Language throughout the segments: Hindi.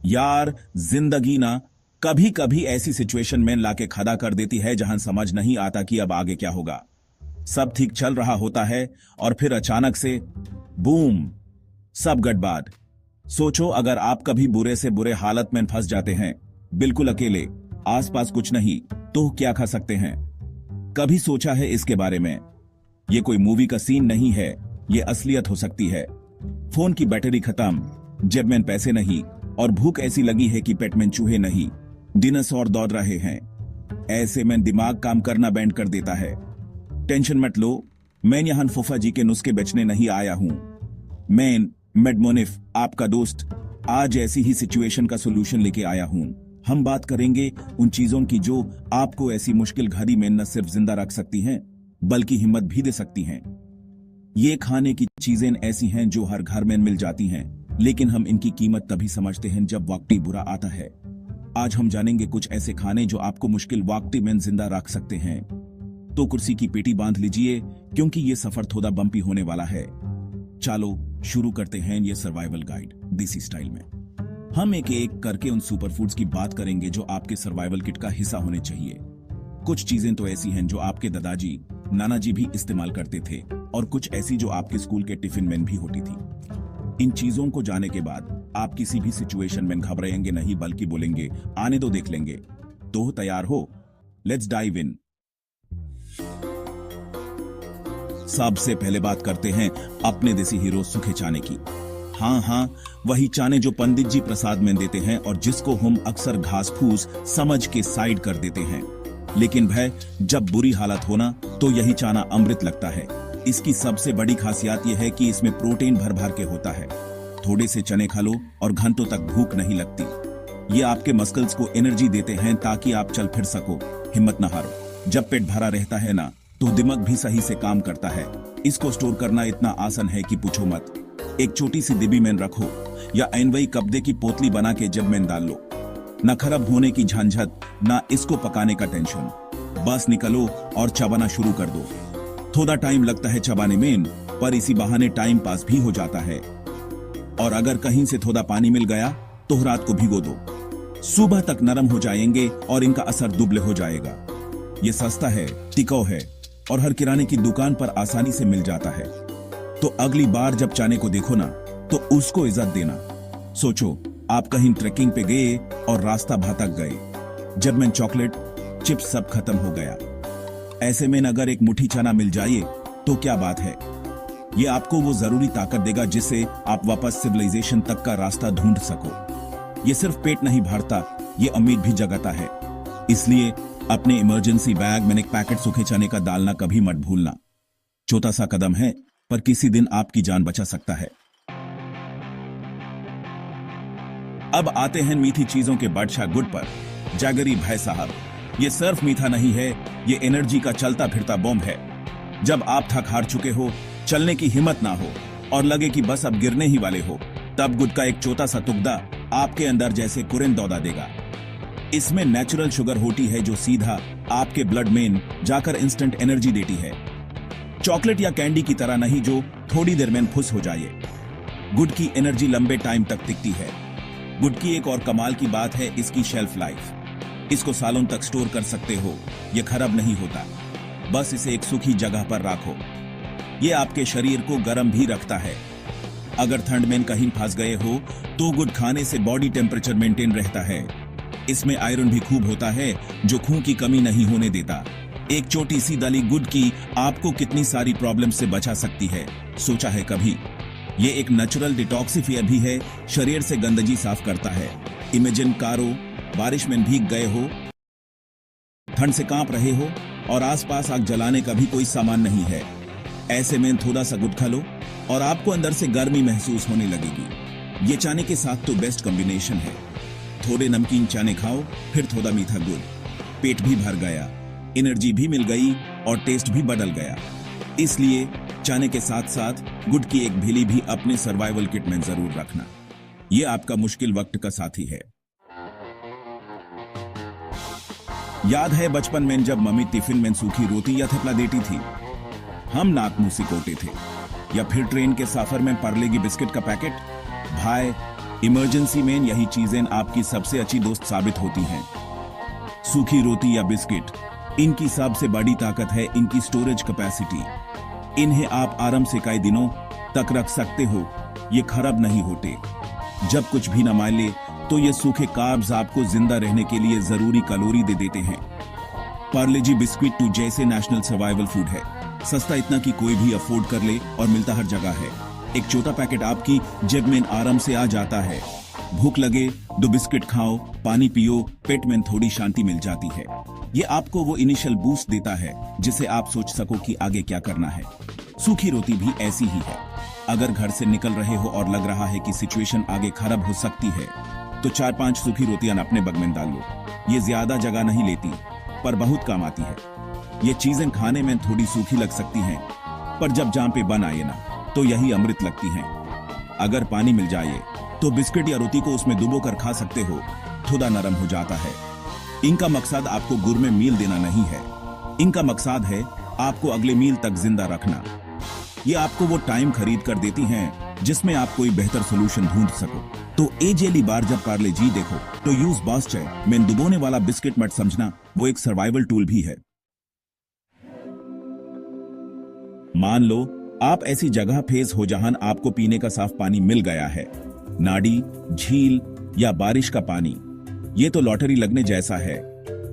यार, जिंदगी ना कभी कभी ऐसी सिचुएशन में लाके खड़ा कर देती है जहां समझ नहीं आता कि अब आगे क्या होगा। सब ठीक चल रहा होता है और फिर अचानक से बूम, सब गड़बड़। सोचो, अगर आप कभी बुरे से बुरे हालत में फंस जाते हैं, बिल्कुल अकेले, आसपास कुछ नहीं, तो क्या खा सकते हैं? कभी सोचा है इसके बारे में? ये कोई मूवी का सीन नहीं है, ये असलियत हो सकती है। फोन की बैटरी खत्म, जेब में पैसे नहीं, और भूख ऐसी लगी है कि पेट में चूहे नहीं, डिनोसॉर दौड़ रहे हैं। ऐसे में दिमाग काम करना बैंड कर देता है। टेंशन मत लो, मैं यहां फूफा जी के नुस्खे बेचने नहीं आया हूं। मैं मेडमोनिफ, आपका दोस्त, आज ऐसी ही सिचुएशन का सोल्यूशन लेके आया हूं। हम बात करेंगे उन चीजों की जो आपको ऐसी मुश्किल घड़ी में न सिर्फ जिंदा रख सकती हैं, बल्कि हिम्मत भी दे सकती हैं। ये खाने की चीजें ऐसी हैं जो हर घर में मिल जाती हैं, लेकिन हम इनकी कीमत तभी समझते हैं जब वक्त बुरा आता है। आज हम जानेंगे कुछ ऐसे खाने जो आपको मुश्किल वक्त में जिंदा रख सकते हैं। तो कुर्सी की पेटी बांध लीजिए, क्योंकि ये सफर थोड़ा बम्पी होने वाला है। चलो शुरू करते हैं ये सर्वाइवल गाइड देसी स्टाइल में। हम एक एक करके उन सुपरफूड्स की बात करेंगे जो आपके सर्वाइवल किट का हिस्सा होने चाहिए। कुछ चीजें तो ऐसी हैं जो आपके दादाजी, नानाजी भी इस्तेमाल करते थे, और कुछ ऐसी जो आपके स्कूल के टिफिन में भी होती थी। इन चीजों को जाने के बाद आप किसी भी सिचुएशन में घबराएंगे नहीं, बल्कि बोलेंगे, आने दो, देख लेंगे। तो तैयार हो? Let's dive in. सबसे पहले बात करते हैं अपने देसी हीरो सूखे चाने की। हाँ, वही चाने जो पंडित जी प्रसाद में देते हैं और जिसको हम अक्सर घास फूस समझ के साइड कर देते हैं। लेकिन भाई, जब बुरी हालत होना तो यही चाना अमृत लगता है। इसकी सबसे बड़ी खासियत यह है कि इसमें प्रोटीन भर भर के होता है। थोड़े से चने खा लो और घंटों तक भूख नहीं लगती। ये आपके मसल्स को एनर्जी देते हैं ताकि आप चल फिर सको। हिम्मत न हारो। जब पेट भरा रहता है ना, तो दिमाग भी सही से काम करता है। इसको स्टोर करना इतना आसान है कि पूछो मत। एक छोटी सी डिब्बी में रखो, या ऐनवई कपड़े की पोतली बना के जब में डाल लो। ना खराब होने की झंझट, ना इसको पकाने का टेंशन। बस निकलो और चबाना शुरू कर दो। थोड़ा टाइम लगता है चबाने में, पर इसी बहाने टाइम पास भी हो जाता है। और अगर कहीं से थोड़ा पानी मिल गया तो रात को भिगो दो। सुबह तक नरम हो जाएंगे और इनका असर दुबले हो जाएगा। ये सस्ता है, टिकाऊ है, और हर किराने की दुकान पर आसानी से मिल जाता है। तो अगली बार जब चाने को देखो ना, तो उसको इज्जत देना। सोचो, आप कहीं ट्रेकिंग पे गए और रास्ता भटक गए। जब मैं चॉकलेट चिप्स सब खत्म हो गया। ऐसे में अगर एक मुट्ठी चना मिल जाए तो क्या बात है। ये आपको वो जरूरी ताकत देगा जिससे आप वापस सिविलाइजेशन तक का रास्ता ढूंढ सको। ये सिर्फ पेट नहीं भरता, ये उम्मीद भी जगाता है। इसलिए अपने इमरजेंसी बैग में एक पैकेट सूखे चने का डालना कभी मत भूलना। छोटा सा कदम है, पर किसी दिन आपकी जान बचा सकता है। अब आते हैं मीठी चीजों के बादशाह गुड़ पर। जागरी भाई साहब, ये सिर्फ मीठा नहीं है, ये एनर्जी का चलता फिरता बॉम्ब है। जब आप थक हार चुके हो, चलने की हिम्मत ना हो और लगे कि बस अब गिरने ही वाले हो, तब गुड़ का एक छोटा सा टुकड़ा आपके अंदर जैसे कुरेन दौड़ा देगा। इसमें नेचुरल शुगर होती है जो सीधा आपके ब्लड में जाकर इंस्टेंट एनर्जी देती है। चॉकलेट या कैंडी की तरह नहीं जो थोड़ी देर में फुस हो जाए। गुड़ की एनर्जी लंबे टाइम तक टिकती है। गुड़ की एक और कमाल की बात है इसकी शेल्फ लाइफ। इसको सालों तक स्टोर कर सकते हो, ये खराब नहीं होता। बस इसे एक सूखी जगह पर रखो। ये आपके शरीर को गर्म भी रखता है। अगर ठंड में कहीं फंस गए हो तो गुड़ खाने से बॉडी टेम्परेचर मेंटेन रहता है। इसमें आयरन भी खूब होता है जो खून की कमी नहीं होने देता। एक छोटी सी दाली गुड़ की आपको कितनी सारी प्रॉब्लम से बचा सकती है, सोचा है कभी? ये एक नेचुरल डिटॉक्सिफायर भी है, शरीर से गंदगी साफ करता है। इमेजिन करो, बारिश में भीग गए हो, ठंड से कांप रहे हो और आसपास आग जलाने का भी कोई सामान नहीं है। ऐसे में थोड़ा सा गुड़ खा लो और आपको अंदर से गर्मी महसूस होने लगेगी। ये चाने के साथ तो बेस्ट कॉम्बिनेशन है। थोड़े नमकीन चाने खाओ, फिर थोड़ा मीठा गुड़, पेट भी भर गया, एनर्जी भी मिल गई और टेस्ट भी बदल गया। इसलिए चाने के साथ साथ गुड़ की एक भेली भी अपने सर्वाइवल किट में जरूर रखना। ये आपका मुश्किल वक्त का साथी है। याद है बचपन में जब मम्मी टिफिन में सूखी रोटी या थेपला देती थी, हम नाक मुंह सिकोटे थे। या फिर ट्रेन के सफर में पार्ले की बिस्किट का पैकेट। भाई, इमरजेंसी में यही चीजें आपकी सबसे अच्छी दोस्त साबित होती हैं। सूखी रोटी या बिस्किट, इनकी सबसे बड़ी ताकत है इनकी स्टोरेज कैपेसिटी। इन्हें आप आराम से कई दिनों तक रख सकते हो, ये खराब नहीं होते। जब कुछ भी न मिले तो ये सूखे कार्ब्स आपको जिंदा रहने के लिए जरूरी कैलोरी दे देते हैं। पार्ले जी बिस्किट टू जैसे नेशनल सर्वाइवल फूड है। सस्ता इतना कि कोई भी अफोर्ड कर ले और मिलता हर जगह है। एक छोटा पैकेट आपकी जेब में आराम से आ जाता है। भूख लगे 2 बिस्किट खाओ, पानी पियो, पेट में थोड़ी शांति मिल जाती है। ये आपको वो इनिशियल बूस्ट देता है जिसे आप सोच सको कि आगे क्या करना है। सूखी रोटी भी ऐसी ही है। अगर घर से निकल रहे हो और लग रहा है कि सिचुएशन आगे खराब हो सकती है तो 4-5 सूखी रोटियां अपने बैग में डाल लो। ये ज्यादा जगह नहीं लेती पर बहुत काम आती है। ये चीजें खाने में थोड़ी सूखी लग सकती हैं, पर जब जाम पे बन आए ना तो यही अमृत लगती हैं। अगर पानी मिल जाए तो बिस्किट या रोटी को उसमें डुबो कर खा सकते हो, थोड़ा नरम हो जाता है। इनका मकसद आपको गुरमे मील देना नहीं है, इनका मकसद है आपको अगले मील तक जिंदा रखना। ये आपको वो टाइम खरीद कर देती हैं जिसमें आप कोई बेहतर सोल्यूशन ढूंढ सको। तो एजेली बार जब पार्ले जी देखो तो यूज बॉस्ट है में डुबोने वाला बिस्किट मत समझना, वो एक सर्वाइवल टूल भी है। मान लो आप ऐसी जगह फेस हो जहां आपको पीने का साफ पानी मिल गया है, नाड़ी, झील या बारिश का पानी। ये तो लॉटरी लगने जैसा है।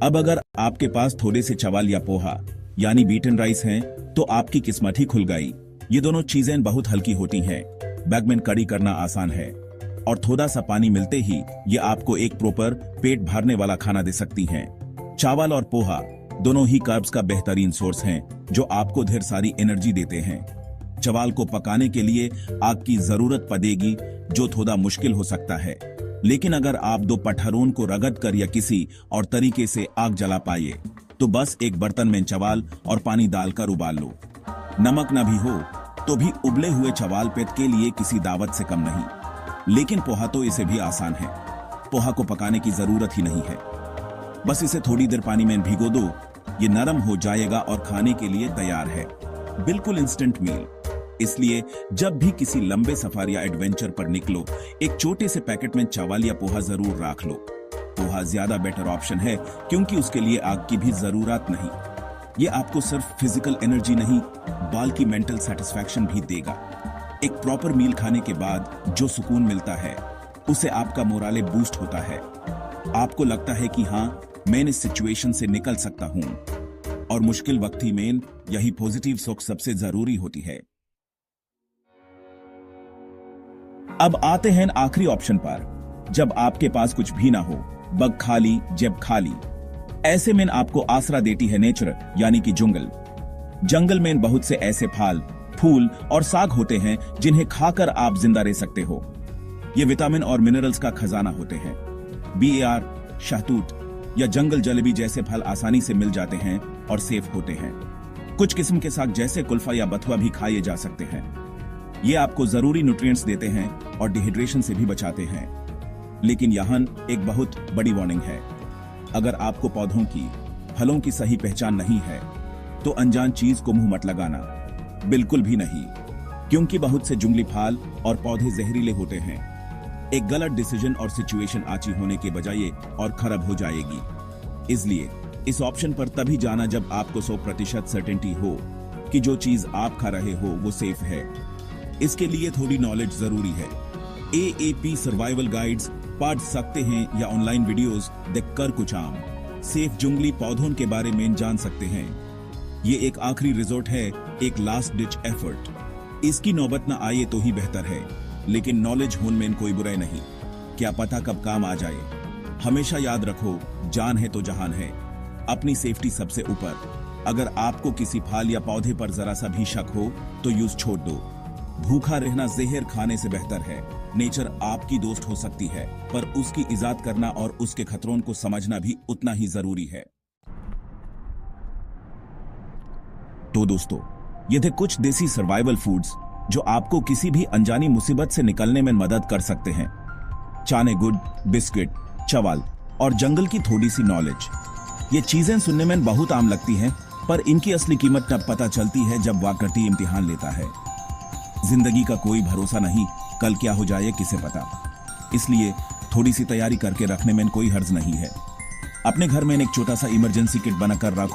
अब अगर आपके पास थोड़े से चावल या पोहा यानी बीटन राइस हैं तो आपकी किस्मत ही खुल गई। ये दोनों चीजें बहुत हल्की होती हैं, बैग में कैरी करना आसान है और थोड़ा सा पानी मिलते ही ये आपको एक प्रॉपर पेट भरने वाला खाना दे सकती हैं। चावल और पोहा दोनों ही कार्ब्स का बेहतरीन सोर्स हैं जो आपको ढेर सारी एनर्जी देते हैं। चावल को पकाने के लिए आग की जरूरत पड़ेगी जो थोड़ा मुश्किल हो सकता है, लेकिन अगर आप 2 पठारों को रगड़ कर या किसी और तरीके से आग जला पाए तो बस एक बर्तन में चावल और पानी डालकर उबाल लो। नमक न भी हो तो भी उबले हुए चावल पेट के लिए किसी दावत से कम नहीं। लेकिन पोहा तो इसे भी आसान है, पोहा को पकाने की जरूरत ही नहीं है। बस इसे थोड़ी देर पानी में भिगो दो, ये नरम हो जाएगा और खाने के लिए तैयार है। बिल्कुल इंस्टेंट मील। इसलिए जब भी किसी लंबे सफर या एडवेंचर पर निकलो, एक छोटे से पैकेट में चावल या पोहा जरूर रख लो। पोहा ज्यादा बेटर ऑप्शन है क्योंकि उसके लिए आग की भी जरूरत नहीं। ये आपको सिर्फ फिजिकल एनर्जी नहीं बल्कि मेंटल सेटिस्फैक्शन भी देगा। एक प्रॉपर मील खाने के बाद जो सुकून मिलता है उसे आपका मोराले बूस्ट होता है। आपको लगता है कि हाँ, मैं इस सिचुएशन से निकल सकता हूं। और मुश्किल वक्त ही में यही पॉजिटिव सोच सबसे जरूरी होती है। अब आते हैं आखिरी ऑप्शन पर, जब आपके पास कुछ भी ना हो, बग खाली जेब खाली। ऐसे में आपको आसरा देती है नेचर यानी कि जंगल। जंगल में बहुत से ऐसे फल, फूल और साग होते हैं जिन्हें खाकर आप जिंदा रह सकते हो। ये विटामिन और मिनरल्स का खजाना होते हैं। BAR, शहतूत या जंगल जलेबी जैसे फल आसानी से मिल जाते हैं और सेफ होते हैं। कुछ किस्म के साग जैसे कुल्फा या बथुआ भी खाए जा सकते हैं। ये आपको जरूरी न्यूट्रिएंट्स देते हैं और डिहाइड्रेशन से भी बचाते हैं। लेकिन यहाँ एक बहुत बड़ी वार्निंग है। अगर आपको पौधों की, फलों की सही पहचान नहीं है तो अनजान चीज को मुंह मत लगाना, बिल्कुल भी नहीं, क्योंकि बहुत से जंगली फल और पौधे जहरीले होते हैं। एक गलत डिसीजन और सिचुएशन आची होने के बजाय और खराब हो जाएगी। इसलिए इस ऑप्शन पर तभी जाना जब आपको 100% सर्टेनिटी हो कि जो चीज आप खा रहे हो वो सेफ है। इसके लिए थोड़ी नॉलेज जरूरी है। AAP सर्वाइवल गाइड्स पढ़ सकते हैं या ऑनलाइन वीडियोस देखकर कुछ आम सेफ जंगली पौधों के बारे में जान सकते हैं। ये एक आखिरी रिजोर्ट है, एक लास्ट डिच एफर्ट। इसकी नौबत ना आए तो ही बेहतर है, लेकिन नॉलेज होने में कोई बुराई नहीं, क्या पता कब काम आ जाए। हमेशा याद रखो, जान है तो जहान है। अपनी सेफ्टी सबसे ऊपर। अगर आपको किसी फल या पौधे पर जरा सा भी शक हो तो यूज छोड़ दो। भूखा रहना जहर खाने से बेहतर है। नेचर आपकी दोस्त हो सकती है, पर उसकी इजाद करना और उसके खतरों को समझना भी उतना ही जरूरी है। तो दोस्तों, ये थे कुछ देसी सर्वाइवल फूड्स जो आपको किसी भी अनजानी मुसीबत से निकलने में मदद कर सकते हैं। चाने गुड, बिस्किट, चावल और जंगल की थोड़ी सी नॉलेज। ये चीजें सुनने में बहुत आम लगती हैं, पर इनकी असली कीमत तब पता चलती है जब वाकई इम्तिहान लेता है। जिंदगी का कोई भरोसा नहीं, कल क्या हो जाए किसे पता। इसलिए थोड़ी सी तैयारी करके रखने में कोई हर्ज नहीं है। अपने घर में एक छोटा सा इमरजेंसी किट बनाकर रखो।